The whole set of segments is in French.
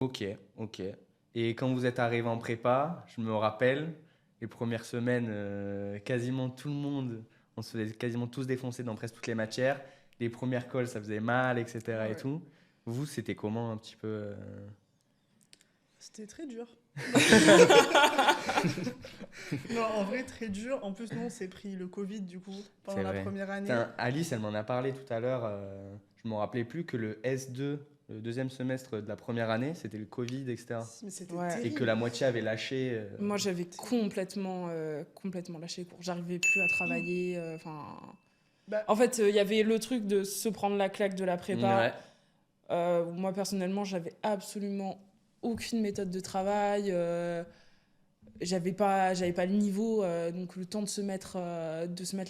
Ok, ok. Et quand vous êtes arrivé en prépa, je me rappelle, les premières semaines, quasiment tout le monde, on se faisait quasiment tous défoncer dans presque toutes les matières. Les premières colles, ça faisait mal, etc. Ah et ouais. tout. Vous, c'était comment un petit peu C'était très dur. Non, en vrai, très dur. En plus, nous, on s'est pris le Covid, du coup, pendant C'est la vrai. première année. Putain, Alice, elle m'en a parlé tout à l'heure. Je me rappelais plus que le S2, le deuxième semestre de la première année, c'était le Covid, etc. Mais c'était Ouais. Et que terrible. la moitié avait lâché. Moi, j'avais complètement lâché les cours. J'arrivais plus à travailler. Enfin, Bah, en fait, il y avait le truc de se prendre la claque de la prépa. Ouais. Moi, personnellement, j'avais absolument aucune méthode de travail. J'avais pas le niveau, donc le temps de se mettre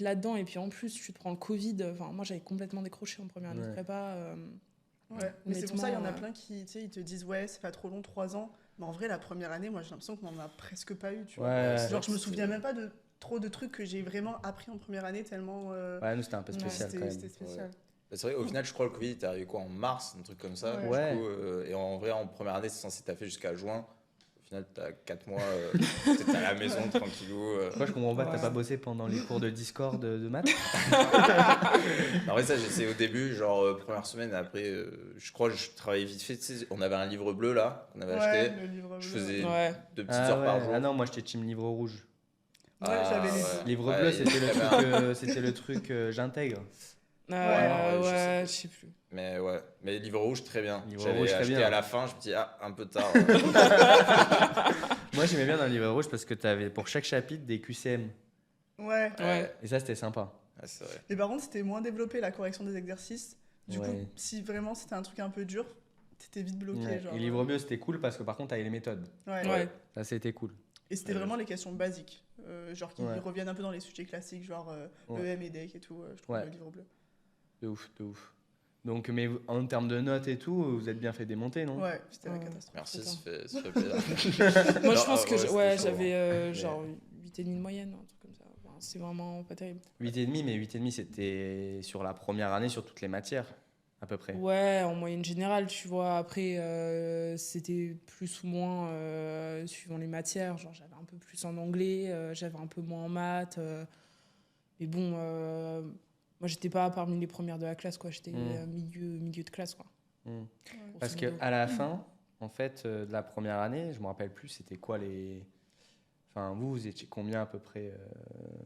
là-dedans. Et puis en plus, tu te prends le Covid. Enfin, moi, j'avais complètement décroché en première année de Ouais. prépa. ouais. Mais c'est pour ça, il y en a honnêtement, plein qui, tu sais, ils te disent, ouais, c'est pas trop long, 3 ans. Mais en vrai, la première année, moi, j'ai l'impression qu'on en a presque pas eu, tu vois. Ouais. Genre, je me souviens même pas de trop de trucs que j'ai vraiment appris en première année, tellement Ouais, nous, c'était un peu spécial quand même. c'était spécial. Bah, c'est vrai, au final, je crois que le Covid est arrivé quoi en mars, un truc comme ça. Ouais. Du Ouais. coup, et en vrai, en première année, c'est censé taffer jusqu'à juin. Au final, t'as 4 mois, t'es à la maison tranquillou. Moi, je comprends pas, t'as Ouais. pas bossé pendant les cours de Discord de maths? En vrai, ça, j'ai essayé au début, genre première semaine. Après, je crois que je travaillais vite fait. Tu sais, on avait un livre bleu là, qu'on avait Ouais, acheté. le livre Je bleu. faisais Ouais. 2 petites Ah heures par ouais. jour. Ah non, moi, j'étais team livre rouge. Ouais, j'avais les ouais. deux. Livre Ouais, bleu, il c'était y le avait truc, c'était le truc j'intègre. Ouais, Ouais, je je sais plus. Mais ouais, mais livre rouge, très bien. Livre J'avais rouge, très acheté bien. à la fin, je me dis, ah, un peu tard. Moi, j'aimais bien dans le livre rouge parce que t'avais pour chaque chapitre des QCM. Ouais. Ouais. Et ça, c'était sympa. Ah, c'est vrai. Mais par contre, c'était moins développé la correction des exercices. Du coup, Ouais. si vraiment c'était un truc un peu dur, t'étais vite bloqué. Ouais. Genre, Et livre bleu, c'était cool parce que par contre, t'avais les méthodes. Ouais. Ouais. Ça, c'était cool. Et c'était Ouais, vraiment les questions basiques. Genre qui Ouais. reviennent un peu dans les sujets classiques, genre Ouais. EM et DEC et tout. Je trouve Ouais. le livre bleu. De ouf, de ouf. Donc, mais en termes de notes et tout, vous êtes bien fait démonter, non? Ouais, c'était la Ouais. catastrophe. Merci, Putain. ça fait plaisir. Moi, je Non, pense que c'était ouais, chaud, j'avais hein. genre 8,5 de moyenne, un truc comme ça. Enfin, c'est vraiment pas terrible. 8,5, mais 8,5, c'était sur la première année, sur toutes les matières, à peu près. Ouais, en moyenne générale, tu vois. Après, c'était plus ou moins suivant les matières. Genre, j'avais un peu plus en anglais, j'avais un peu moins en maths. Mais bon, moi, j'étais pas parmi les premières de la classe, quoi. J'étais milieu de classe, quoi. Hmm. Ouais. Parce Grosso modo. qu'à la fin, en fait, de la première année, je me rappelle plus, c'était quoi les. Enfin, vous étiez combien à peu près